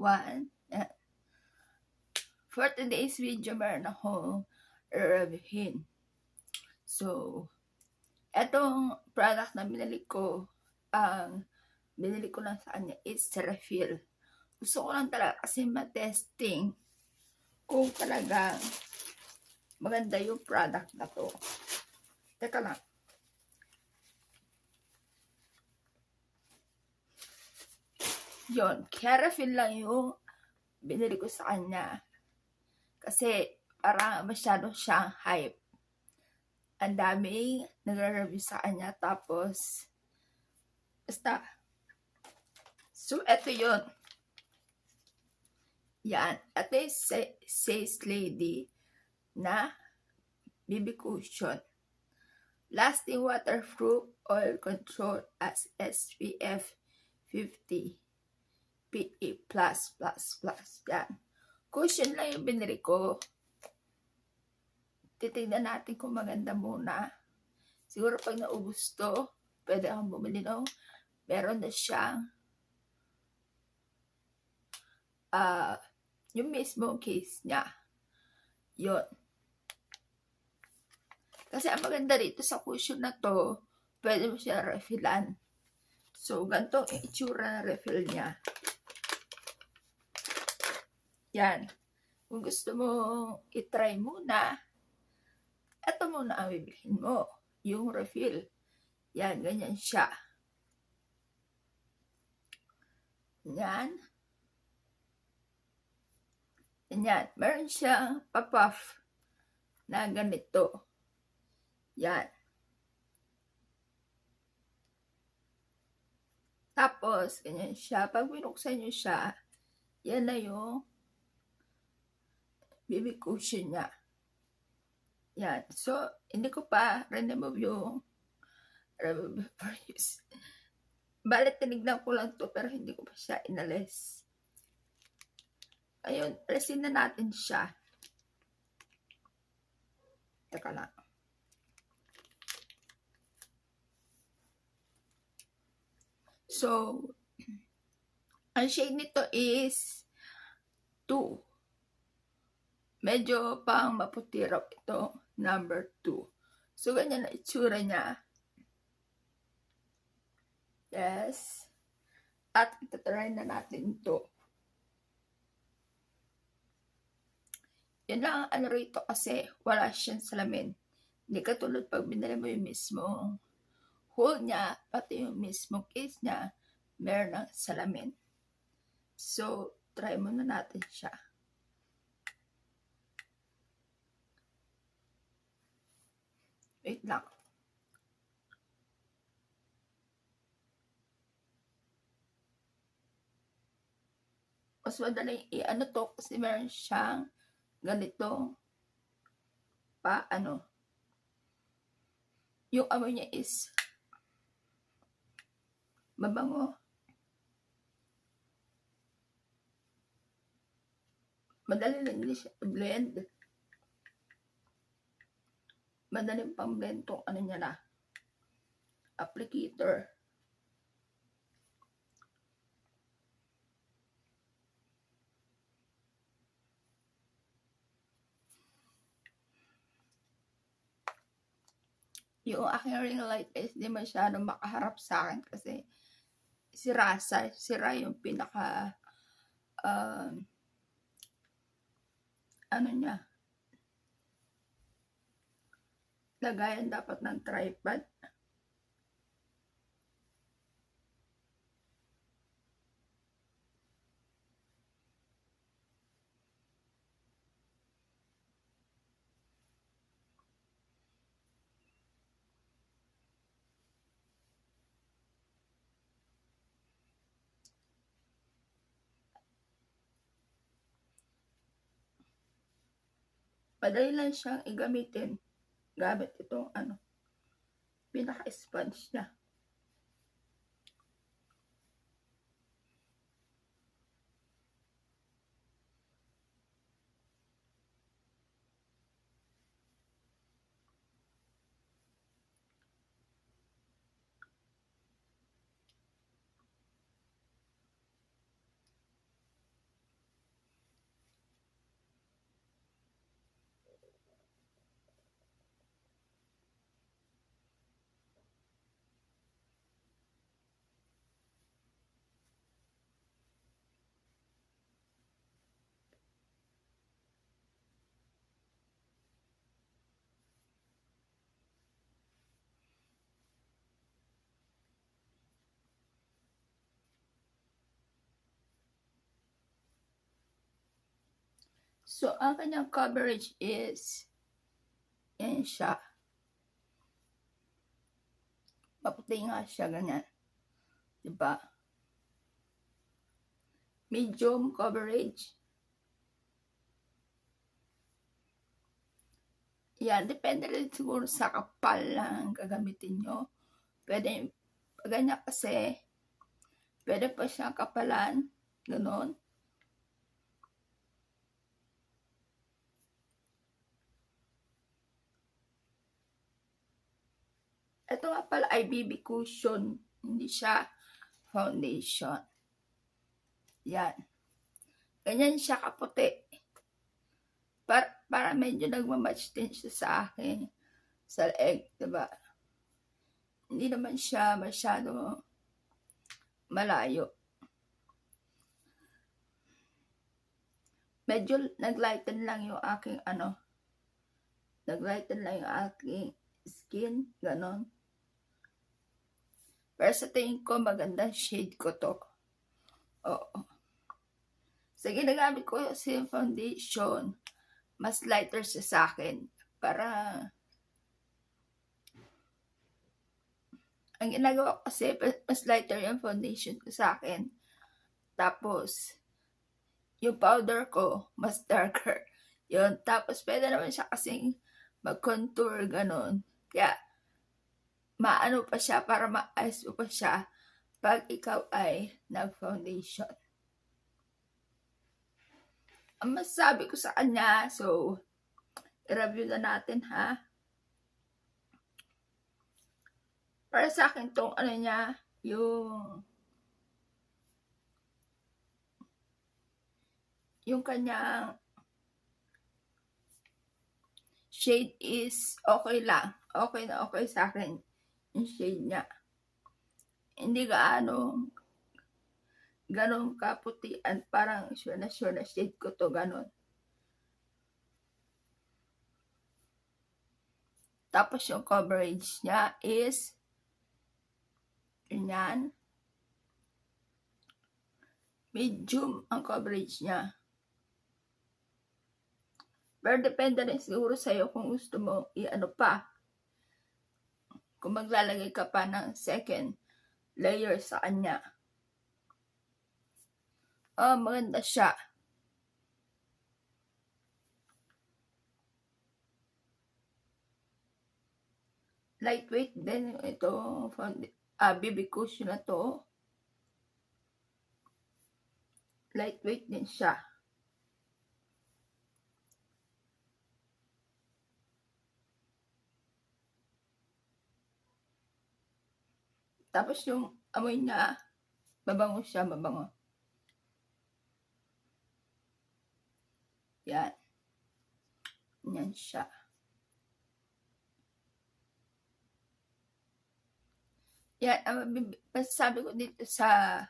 everyone. For today's video, meron akong reviewin. So, etong product na binili ko, binili ko lang sa kanya is refill. Gusto ko lang talaga kasi matesting kung talagang maganda yung product na to. Teka lang. Yun, kaya refill lang yung binili ko sa kanya. Kasi parang masyado siyang hype. Ang daming nagre-review sa kanya. Tapos, basta. So, eto yun. Yan. Ito yung Says Lady na BB Cushion. Lasting waterproof, oil control as SPF 50 PE+++. Yan. Cushion lang yung binili ko. Titignan natin kung maganda muna. Siguro pag naubos to, pwede akong bumili no. Meron na siyang yung mismo case niya. Yun. Kasi ang maganda rito sa cushion na to, pwede mo siya refillan. So, ganito yung itsura na refill niya. Yan. Kung gusto mo itry muna, ito muna ang bibilhin mo. Yung refill. Yan, ganyan siya. Yan. Yan. Meron siyang pa-puff na ganito. Yan. Tapos, ganyan siya. Pag binuksan nyo siya, yan na yung BB cushion niya. Yan. So, hindi ko pa remove yung for use. Bale, tinignan ko lang to pero hindi ko pa siya inalis. Ayun, alisin na natin siya. Teka lang. So, ang shade nito is 2. Medyo pang maputi raw ito, number 2. So, ganyan na itsura niya. Yes. At itatry na natin ito. Yun lang ang ano rito kasi wala siyang salamin. Hindi katulad pag binili mo yung mismo hole niya, pati yung mismo case niya, meron ng salamin. So, try muna natin siya. Wait lang. Mas madaling i-ano to kasi meron siyang ganito pa ano. Yung amoy niya is mabango. Madali lang din siya blend. Madaling pang blend tong ano niya na applicator. Yung aking ring light is di masyadong makaharap sa akin kasi sira yung pinaka ano niya, lagayan dapat ng tripod. Madali lang siyang igamitin gamit itong ano, pinaka-sponge niya. So, ang kanyang coverage is, yan siya. Maputi nga siya, ganyan. Diba? Medium coverage. Yan, depende rin siguro sa kapal lang gagamitin nyo. Pwede, ganyan kasi, pwede pa siyang kapalan, gano'n. Ito nga pala ay BB cushion, hindi siya foundation. Yan. Ganyan siya kaputi. Para medyo nagmamatch din siya sa akin. Sa leeg, diba? Hindi naman siya masyado malayo. Medyo naglighten lang yung aking naglighten lang yung aking skin, ganon. Pero sa tingin ko, magandang shade ko to. Oo. Sa ginagamit ko si foundation, mas lighter siya sa akin. Para, ang ginagawa ko kasi, mas lighter yung foundation ko sa akin. Tapos, yung powder ko, mas darker. Yun. Tapos, pwede naman siya kasing mag-contour, ganon. Kaya, maano pa siya, para maayos pa siya pag ikaw ay nag-foundation. Ang masasabi ko sa kanya, so, i-review na natin, ha? Para sa akin tong niya, yung kanyang shade is okay lang. Okay na okay sa akin yung shade niya. Hindi ganong kaputian, parang sure na shade ko to, ganon. Tapos yung coverage niya is ganyan. Medium ang coverage niya. Pero depende rin siguro sa'yo kung gusto mo i-ano pa. Kung maglalagay ka pa ng second layer sa kanya. Oh, maganda siya. Lightweight din ito. BB cushion na to. Lightweight din siya. Tapos yung amoy niya, mabango siya, mabango. Yan. Yan siya. Yan, sabi ko dito sa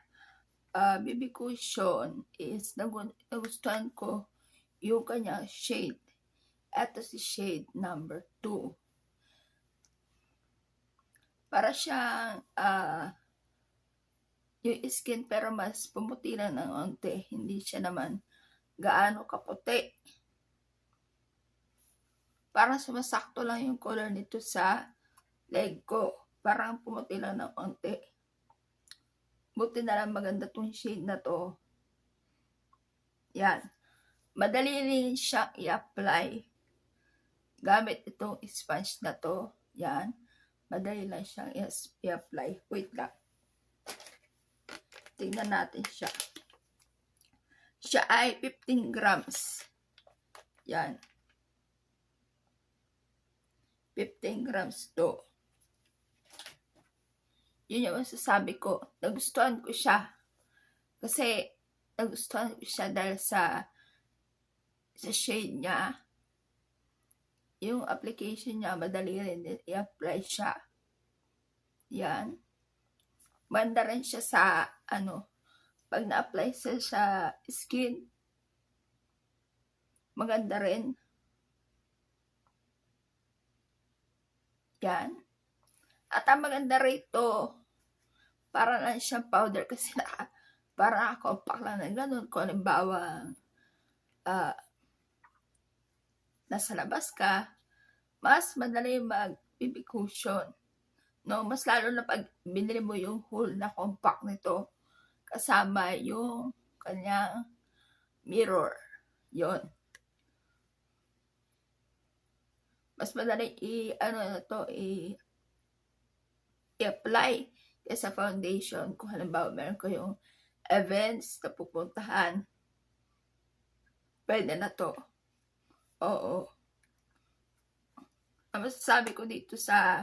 BB cushion is nagustuhan ko yung kanyang shade. Ito si shade number 2. Para siyang yung skin pero mas pumuti lang ng onte. Hindi siya naman gaano kaputi. Parang sumasakto lang yung color nito sa leg ko. Parang pumuti lang ng onte. Buti na lang maganda tong shade na to. Yan. Madali rin siyang i-apply. Gamit itong sponge na to. Yan. Madali lang siyang i-apply. Wait lang. Tingnan natin siya. Siya ay 15 grams. Yan. 15 grams to. Yun yung masasabi ko. Nagustuhan ko siya. Kasi nagustuhan ko siya dahil sa shade niya. Yung application niya, madali rin din i-apply siya. Yan. Maganda rin siya sa, pag na-apply siya sa skin, maganda rin. Yan. At ang maganda rito, para lang siyang powder kasi para compact lang na ganun. Kung halimbawa, nasa labas ka, mas madali mag-BB cushion. No, mas lalo na pag binili mo yung whole na compact nito, kasama yung kanyang mirror. Yon. Mas madali i-apply sa foundation. Kung halimbawa meron ko yung events na pupuntahan, pwede na to. Oo. Ang masasabi ko dito sa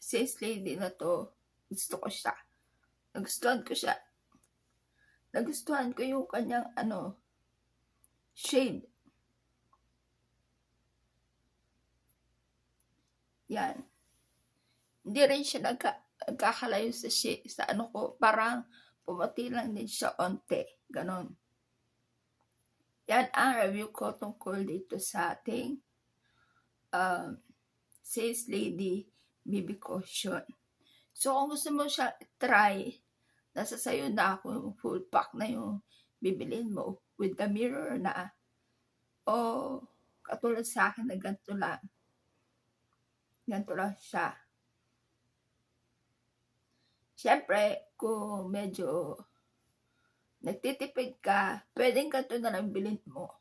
sales lady na to, gusto ko siya. Nagustuhan ko siya. Nagustuhan ko yung kanyang shade. Yan. Hindi rin siya nagkakalayo sa shade, sa ko. Parang pumati lang din siya onte. Ganon. Yan ang review ko tungkol dito sa ating sales lady BB cushion. So, kung gusto mo siya try, nasa sayo na ako, full pack na yung bibilin mo with the mirror na. O, katulad sa akin na ganito lang. Ganito lang siya. Siyempre, kung medyo nagtitipid ka, pwedeng ganito na lang bilhin mo.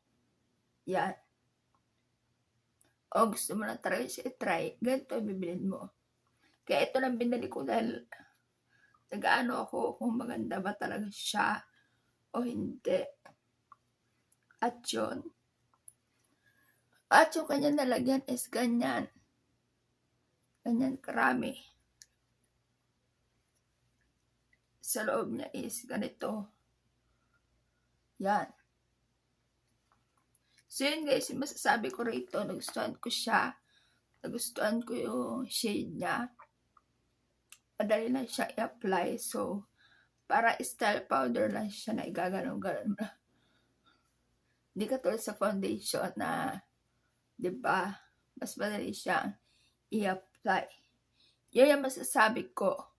Yan. O gusto mo na talaga siya try, ganito bibilin mo. Kaya ito lang binili ko dahil nag-aano ako kung maganda ba talaga siya o hindi. At yun. At yung kanyang nalagyan is ganyan. Ganyan karami. Sa loob niya is ganito. Yan. So yun guys, masasabi ko rito, nagustuhan ko siya. Nagustuhan ko yung shade niya. Madali lang siya i-apply. So, para style powder lang siya na igaganon-ganon na. Hindi katulad sa foundation na, diba, mas madali siyang i-apply. Yun yung masasabi ko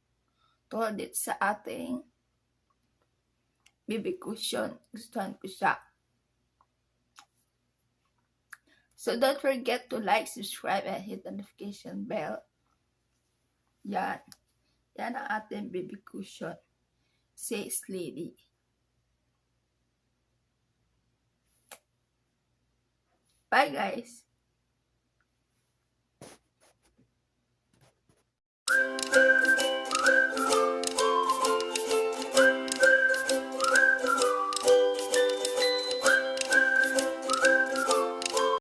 tungkol dito sa ating BB cushion. Gustuhan ko siya. So, don't forget to like, subscribe, and hit the notification bell. Yan. Yan ang ating BB cushion. Sales lady. Bye guys.